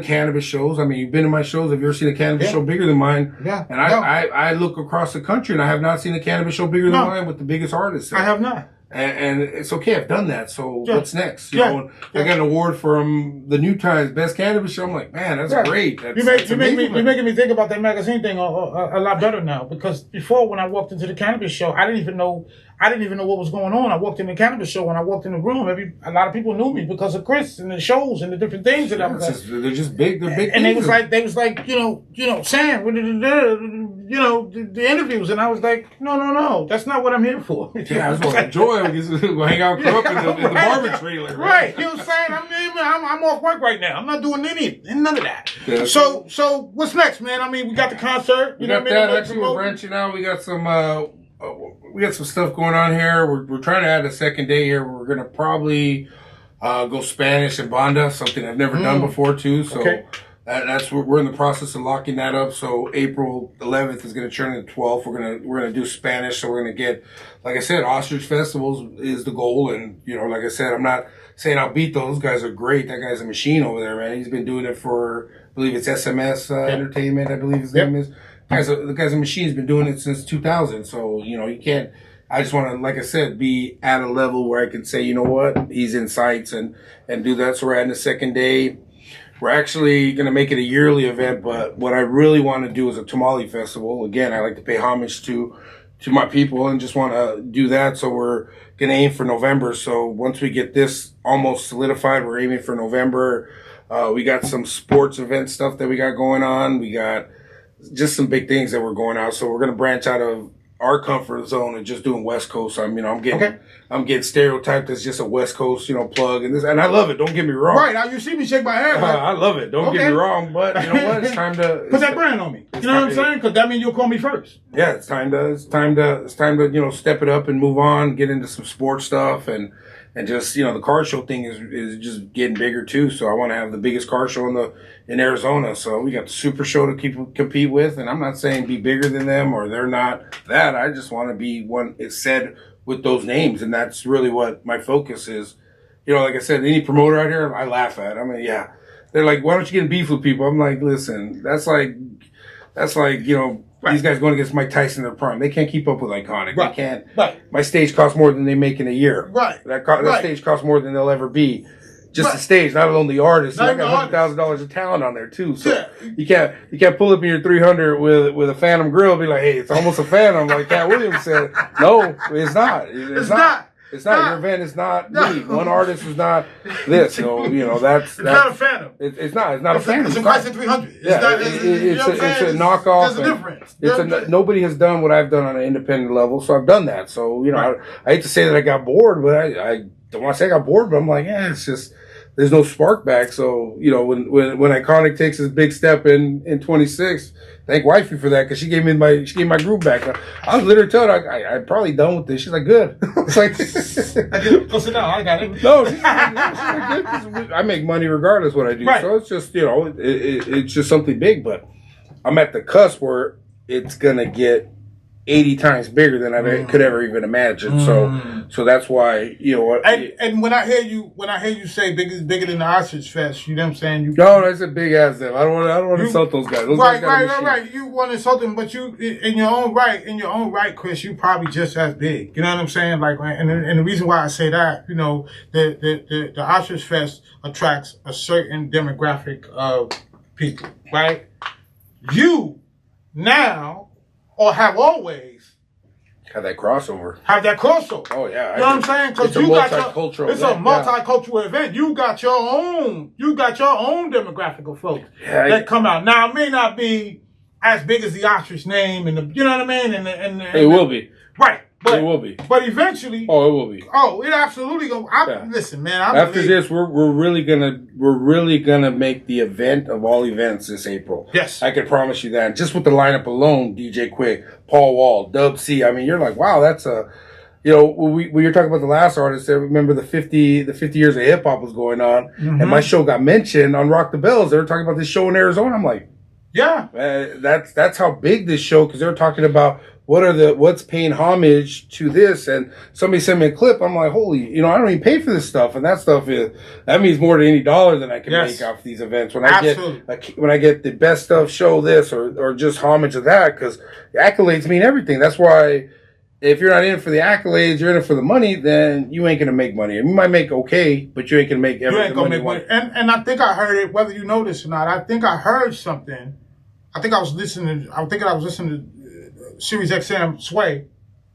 cannabis shows. You've been in my shows. Have you ever seen a cannabis show bigger than mine? Yeah. And I look across the country, and I have not seen a cannabis show bigger than mine with the biggest artists. I have not. And it's okay. I've done that. So what's next? I got an award from the New Times Best Cannabis Show. I'm like, man, that's great. You're making me think about that magazine thing a lot better now, because before, when I walked into the cannabis show, I didn't even know what was going on. I walked in the cannabis show, when I walked in the room, a lot of people knew me because of Chris and the shows and the different things that I was like. They're just big. They're big. And they was like, Sam, the interviews, and I was like, no, that's not what I'm here for. Yeah, I just want to enjoy. We'll hang out, grow up in the barber trailer. Right. You know what I'm saying? I'm off work right now. I'm not doing none of that. Yeah. So what's next, man? We got the concert. We got that. Actually, we're branching out. We got some stuff going on here. We're trying to add a second day here. We're gonna probably go Spanish and banda, something I've never done before too. So that's what we're in the process of locking that up. So April 11th is gonna turn into 12th. We're gonna do Spanish. So we're gonna get, like I said, Ostrich Festivals is the goal. And like I said, I'm not saying I'll beat those. Guys are great. That guy's a machine over there, man. He's been doing it for, I believe it's SMS Entertainment. I believe his name is. The guy's a machine. He's been doing it since 2000. So, you can't, I just want to, like I said, be at a level where I can say, you know what, he's in sights and do that. So we're adding a second day. We're actually going to make it a yearly event, but what I really want to do is a tamale festival. Again, I like to pay homage to my people and just want to do that. So we're going to aim for November. So once we get this almost solidified, we're aiming for November. We got some sports event stuff that we got going on. We got just some big things that we're going out. So we're going to branch out of our comfort zone and just doing West Coast. I'm getting stereotyped as just a West Coast, plug and this, and I love it. Don't get me wrong. Right now, you see me shake my head. I love it. Don't get me wrong, but you know what? It's time to put that brand on me. You know what I'm saying? Because that means you'll call me first. Yeah, it's time to step it up and move on, get into some sports stuff and just the car show thing is just getting bigger too. So I want to have the biggest car show in Arizona. So we got the Super Show to compete with, and I'm not saying be bigger than them or they're not that. I just want to be one. It's said with those names, and that's really what my focus is. Like I said, any promoter out here, I laugh at. I mean, yeah, they're like, "Why don't you get in beef with people?" I'm like, "Listen, that's like these guys going against Mike Tyson in their prime. They can't keep up with Iconic. Right. They can't. Right. My stage costs more than they make in a year. Right. That stage costs more than they'll ever be. Just the stage, not alone the artist. I got $100,000 of talent on there too. So you can't pull up in your 300 with a Phantom grill and be like, hey, it's almost a Phantom. Like Cat Williams said. No, it's not. It's not. It's not. Your event is not me. One artist is not this. So that's not a Phantom. It's not. It's not a Phantom. It's a Chrysler 300. It's a knockoff. There's a difference. Nobody has done what I've done on an independent level, so I've done that. So I hate to say that I got bored, but I don't want to say I got bored, but I'm like, it's just. There's no spark back. So, when Iconic takes his big step in 26, thank wifey for that, because she gave my groove back. I was literally telling her I'm probably done with this. She's like, good. It's like, go sit down. I got it. No, she's like, good. I make money regardless what I do. Right. So it's just, it's just something big, but I'm at the cusp where it's going to get 80 times bigger than I could ever even imagine. So that's why, And when I hear you say bigger than the Ostrich Fest, you know what I'm saying? No, that's a big ass them. I don't want to insult those guys. Right. You want to insult them, but you, in your own right, Chris, you probably just as big. You know what I'm saying? Like, and the reason why I say that, the Ostrich Fest attracts a certain demographic of people, right? You now, or have always have that crossover. Oh yeah, you know what I'm saying? Because you got it's a multicultural event. You got your own demographic of folks that come out. Now it may not be as big as the Ostrich name, and you know what I mean. And it will be right. But it will be. But eventually, it will be. Oh, it absolutely go. Listen, man. After this, we're really gonna make the event of all events this April. Yes, I can promise you that. Just with the lineup alone, DJ Quick, Paul Wall, Dub C. I mean, you're like, wow, that's a. When you're talking about the last artist, I remember the 50 years of hip hop was going on, and my show got mentioned on Rock the Bells. They were talking about this show in Arizona. I'm like, yeah, that's how big this show, because they were talking about. What's paying homage to this? And somebody sent me a clip. I'm like, holy, I don't even pay for this stuff. And that stuff that means more than any dollar than I can make off these events. When I get the best of show this or just homage of that, because accolades mean everything. That's why if you're not in it for the accolades, you're in it for the money, then you ain't going to make money. You might make okay, but you ain't going to make everything. You ain't going to make money. And I think I heard it, whether you know this or not, I think I heard something. I think I was listening to Sirius XM Sway.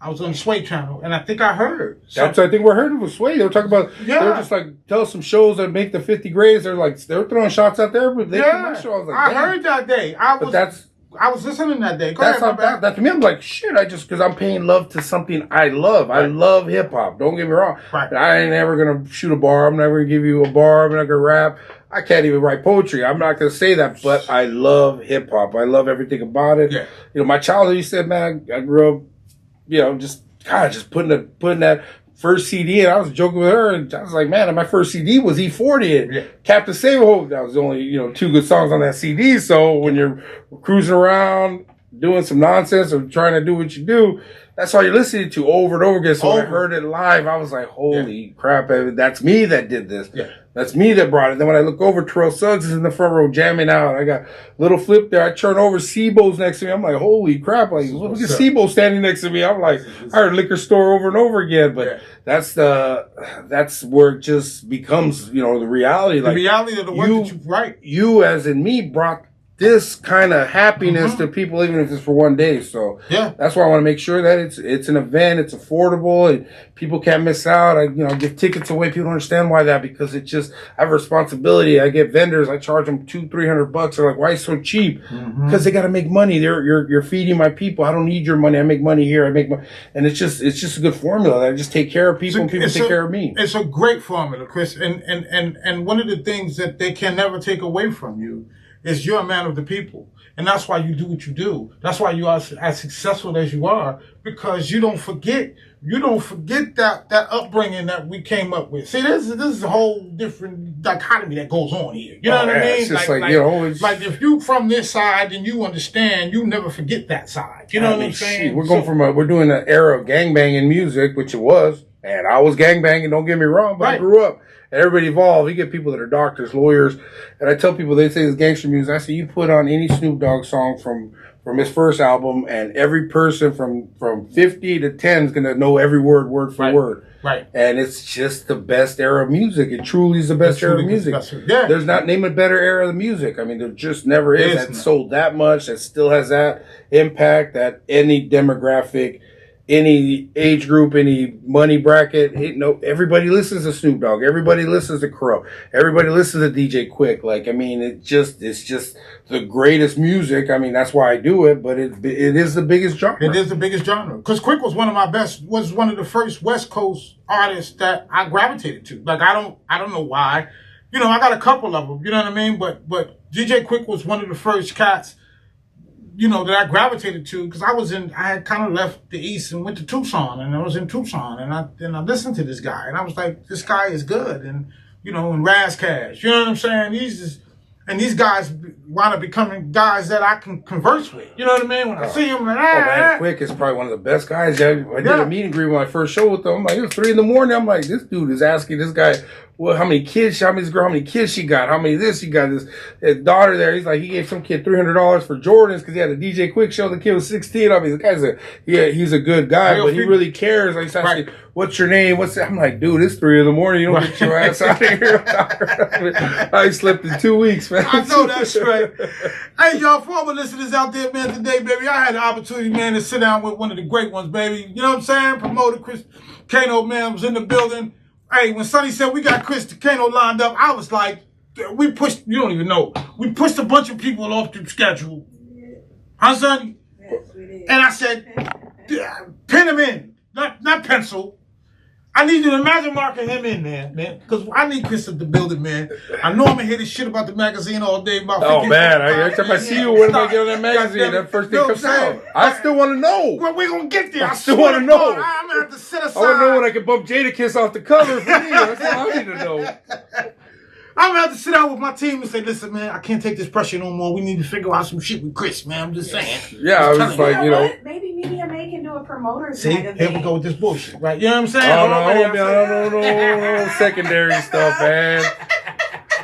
I was on the Sway channel, and I think I heard. That's I think we heard it was Sway. They were talking about. Yeah. They were just like tell us some shows that make the 50 greats. They're throwing shots out there, but they my show. I was like, I heard that day. I was listening that day. That to me, I'm like, shit. Because I'm paying love to something I love. Right. I love hip hop. Don't get me wrong. Right. I ain't never gonna shoot a bar. I'm never gonna give you a bar. I'm not gonna rap. I can't even write poetry. I'm not going to say that, but I love hip hop. I love everything about it. Yeah. My childhood, you said, man, I grew up, just putting that first CD in. I was joking with her, and I was like, man, my first CD was E40 and Captain Save-A-Ho. That was only, 2 good songs on that CD. So when you're cruising around, doing some nonsense or trying to do what you do, that's all you're listening to over and over again. So when I heard it live, I was like, holy crap, that's me that did this. Yeah. That's me that brought it. Then when I look over, Terrell Suggs is in the front row jamming out. I got little flip there. I turn over, Sebo's next to me. I'm like, holy crap. Like, look at Sebo standing next to me. I'm like, I heard liquor store over and over again. But that's where it just becomes, the reality. The reality of the work that you write. You, as in me, brought this kind of happiness to people, even if it's for one day. So that's why I want to make sure that it's an event, it's affordable, and people can't miss out. I give tickets away. People don't understand why that, because I have a responsibility. I get vendors, I charge them $200-$300. They're like, why is it so cheap? Because they got to make money. You're feeding my people. I don't need your money. I make money here. I make money, and it's just a good formula. I just take care of people, and people take care of me. It's a great formula, Chris. And one of the things that they can never take away from you is you're a man of the people. And that's why you do what you do. That's why you are as successful as you are, because you don't forget that upbringing that we came up with. See, this is a whole different dichotomy that goes on here. You know what I mean? It's just like if you from this side and you understand, you never forget that side. You know what I'm saying? We're going we're doing an era of gangbanging music, which it was. And I was gangbanging, don't get me wrong, but I grew up. Everybody evolved. You get people that are doctors, lawyers, and I tell people, they say it's gangster music. I say, you put on any Snoop Dogg song from his first album, and every person from 50 to 10 is going to know every word for word. Right. And it's just the best era of music. It truly is the best era of music. Yeah. There's not name a better era of music. I mean, there just never is. That sold that much, that still has that impact, that any demographic, any age group, any money bracket, everybody listens to Snoop Dogg. Everybody listens to Crow. Everybody listens to DJ Quick. Like, I mean, it's just the greatest music. I mean, that's why I do it, but it is the biggest genre. It is the biggest genre. Because Quick was one of the first West Coast artists that I gravitated to. Like, I don't know why. I got a couple of them, you know what I mean? But DJ Quick was one of the first cats, that I gravitated to, because I had kind of left the East and went to Tucson, and I was in Tucson, and I listened to this guy, and I was like, this guy is good, and and Razzcash, you know what I'm saying? These guys wind up becoming guys that I can converse with, you know what I mean? When I see them, like, man, Quick is probably one of the best guys. I did a meet and greet when I first show with them. I'm like, it was 3 a.m. I'm like, this dude is asking this guy, well, how many kids she got, how many this, she got his daughter there. He's like, he gave some kid $300 for Jordans because he had a DJ Quick show. The kid was 16. I mean, the guy's he's a good guy, but he really cares. Like, he's asking, what's your name? I'm like, dude, it's 3 a.m. You don't get your ass out of here. I slept in 2 weeks, man. I know that's right. Hey, y'all, for all the listeners out there, man, today, baby, I had the opportunity, man, to sit down with one of the great ones, baby. You know what I'm saying? Promoter Chris Kano, man, was in the building. Hey, when Sonny said we got Chris Kano lined up, I was like, we pushed, you don't even know, we pushed a bunch of people off the schedule. Huh, Sonny? Yes, we did. And I said, pin him in, not pencil. I need you to magic marker him in, man, because I need Chris at the building, man. I know I'm going to hear this shit about the magazine all day. Oh, man, every time I see you, when am I getting that magazine? That first thing comes out. I still want to know. Well, we're going to get there. I still want to know. I'm going to have to set aside. I want to know when I can bump Jadakiss off the cover for me. That's all I need to know. I'm going to have to sit down with my team and say, listen, man, I can't take this pressure no more. We need to figure out some shit with Chris, man. I'm just saying. Yeah, I was like, Maybe Media May can do a promoter's See, magazine. here we go with this bullshit, right? You know what I'm saying? No, secondary stuff, man.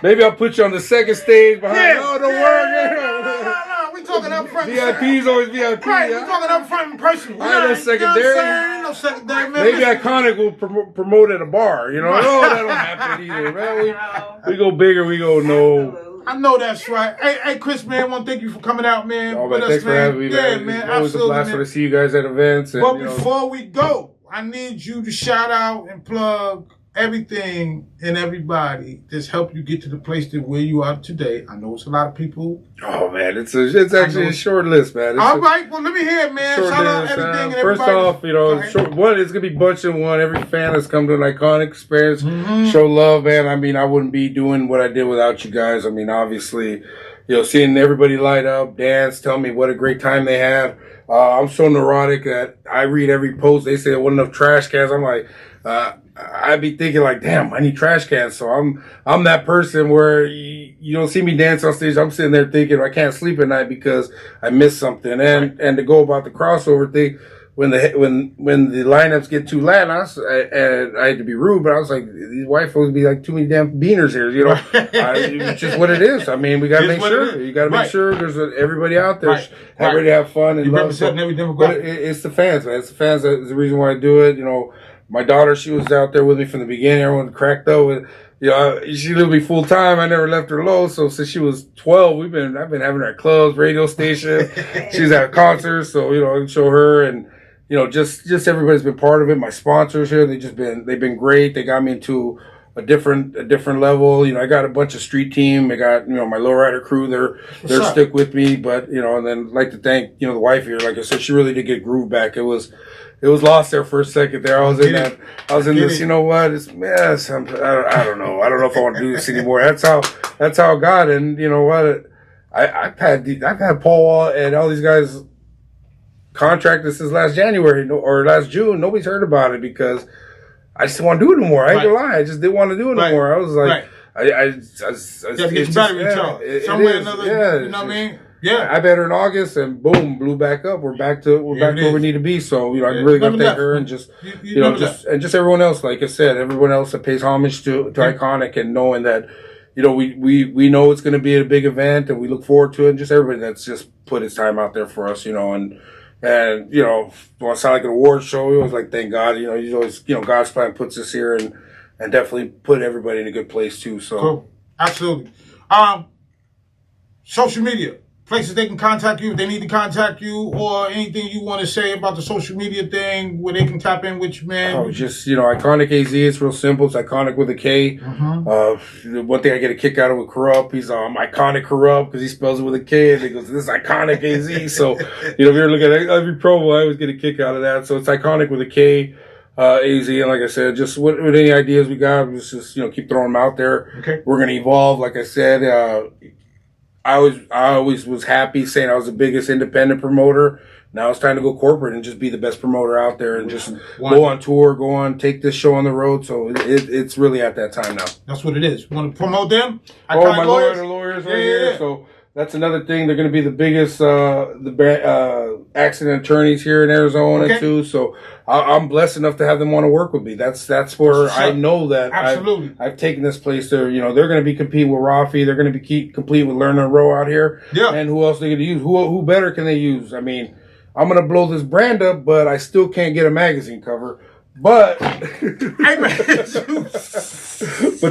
Maybe I'll put you on the second stage behind. No, don't worry. No, we talking up front. VIP's always VIP. Right, we talking up front and personal. I ain't no secondary. You know what I'm saying? No secondary, man. Maybe Iconic will promote at a bar. No, that don't happen either, man. We go bigger, we go no. I know that's right. Hey, Chris, man, I want to thank you for coming out, man. Oh, man, thanks for having me, man. Yeah, man, it's always absolutely, a blast when I see you guys at events. But before we go, I need you to shout out and plug everything and everybody that's helped you get to the place that where you are today. I know it's a lot of people. Oh, man, it's actually a short list, man. All right, well, let me hear it, man. Shout out everything and everybody. First off, it's going to be bunch in one. Every fan that's come to an Iconic experience, show love, man. I mean, I wouldn't be doing what I did without you guys. I mean, obviously, seeing everybody light up, dance, tell me what a great time they had. I'm so neurotic that I read every post. They say there wasn't enough trash cans. I'm like, I'd be thinking like, damn, I need trash cans. So I'm that person where you don't see me dance on stage. I'm sitting there thinking I can't sleep at night because I missed something. And to go about the crossover thing, when the lineups get too loud, and I had to be rude, but I was like, these white folks be like too many damn beaners here, you know. It's just what it is. I mean, we got to make sure. You got to make sure there's everybody out there ready to have fun and you love. Representing every demographic. But it's the fans, man. It's the fans that's the reason why I do it. You know, my daughter, she was out there with me from the beginning. Everyone cracked up with. You know, she lived me full time. I never left her alone. So since she was 12, I've been having her at clubs, radio station. She's at concerts, so you know, I can show her and. You know, just everybody's been part of it. My sponsors here, they've been great. They got me into a different level. You know, I got a bunch of street team. I got, you know, my lowrider crew. They're stick with me. But, you know, and then I'd like to thank, you know, the wife here. Like I said, she really did get groove back. It was lost there for a second there. I was in this, you know what? I don't know. I don't know if I want to do this anymore. That's how it got. And you know what? I've had Paul and all these guys contracted since last January or last June. Nobody's heard about it because I just didn't want to do it anymore. I ain't gonna lie. I just didn't want to do it anymore. I was like, I you have to get your battery recharged. Somewhere or another, you know what I mean? Yeah. I bet her in August and boom, blew back up. We're back to where we need to be. So, you know, I really got to thank her and just, you know, just everyone else. Like I said, everyone else that pays homage to Iconic and knowing that, you know, we know it's going to be a big event and we look forward to it. And just everybody that's just put his time out there for us, you know, and, you know, when it sounded like an award show, we always like, thank God, you know, he's always, you know, God's plan puts us here and definitely put everybody in a good place too. So, cool. Absolutely. Social media, places they can contact you if they need to contact you, or anything you want to say about the social media thing where they can tap in with you, man. Oh, just, you know, IkonicAZ, it's real simple. It's Iconic with a K. One thing I get a kick out of with Corrupt, he's Iconic Corrupt because he spells it with a K and he goes, this is IkonicAZ. So, you know, if you're looking at every promo, I always get a kick out of that. So it's Iconic with a K. AZ, and like I said, just with any ideas we got, just you know, keep throwing them out there. Okay. We're gonna evolve. Like I said, I always was happy saying I was the biggest independent promoter. Now it's time to go corporate and just be the best promoter out there and just go on tour, take this show on the road. So it's really at that time now. That's what it is. You want to promote them? My lawyers right here. So that's another thing. They're going to be the biggest accident attorneys here in Arizona too. So I'm blessed enough to have them want to work with me. That's where I know that I've taken this place to, you know, they're going to be competing with Rafi. They're going to be complete with Lerner and Rowe out here. Yeah. And who else are they going to use? Who better can they use? I mean, I'm going to blow this brand up, but I still can't get a magazine cover. But but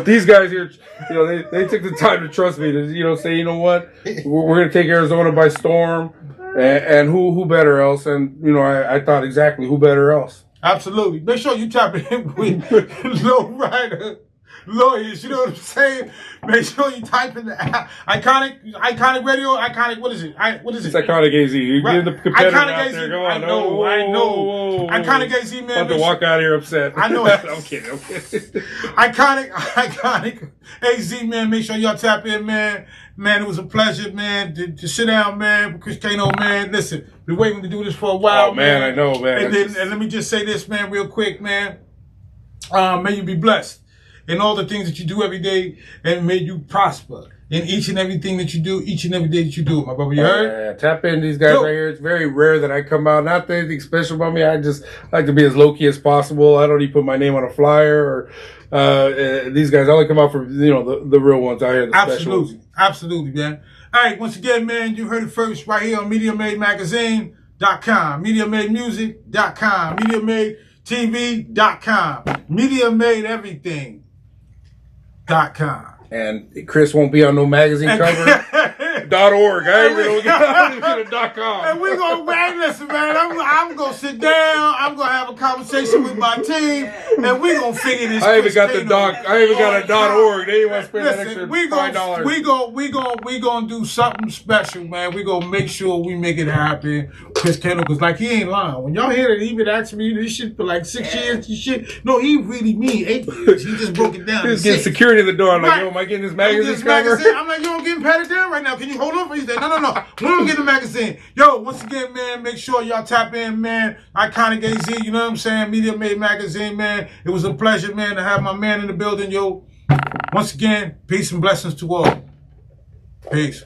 these guys here, you know, they took the time to trust me to, you know, say, you know what, we're going to take Arizona by storm, and who better else? And you know, I thought exactly who better else. Absolutely. Make sure you tap in with Lowrider Lawyers. You know what I'm saying? Make sure you type in the Iconic Radio. Iconic. What is it? What is it? It's IkonicAZ. You get the competitor out there. Come on. I know. IkonicAZ, man. I'm about to walk out here upset. I know. I'm kidding. IkonicAZ, man. Make sure y'all tap in, man. Man, it was a pleasure, man, to sit down, man. Chris Kano, man. Listen, been waiting to do this for a while, man. I know, man. And let me just say this, man, real quick, man. May you be blessed in all the things that you do every day, and may you prosper in each and everything that you do, each and every day that you do it, my brother. You heard? Yeah, tap in these guys right here. It's very rare that I come out. Not that anything special about me. I just like to be as low-key as possible. I don't even put my name on a flyer or these guys. I only come out for, you know, the real ones out here. Absolutely, man. All right, once again, man, you heard it first right here on MediaMadeMagazine.com, MediaMadeMusic.com, MediaMadeTV.com, MediaMadeEverything.com. And Chris won't be on no magazine cover. .org. I ain't gonna get a .com. And we're gonna, man, listen, man, I'm gonna sit down. I'm gonna have a conversation with my team. and we gonna figure this. I even got the Kano. I even got a .org. They didn't want to spend that extra $5. We gonna do something special, man. We gonna make sure we make it happen. Chris Kendall, cause like he ain't lying. When y'all hear that he been asking me this shit for like 6 years and shit. No, he really mean 8 years. He just broke it down. He was getting security in the door. I'm like, yo, am I getting this magazine cover? I'm like, yo, I'm getting patted down right now. Can you hold on for you? No. We don't get the magazine. Yo, once again, man, make sure y'all tap in, man. IkonicAZ, you know what I'm saying? Media Made Magazine, man. It was a pleasure, man, to have my man in the building, yo. Once again, peace and blessings to all. Peace.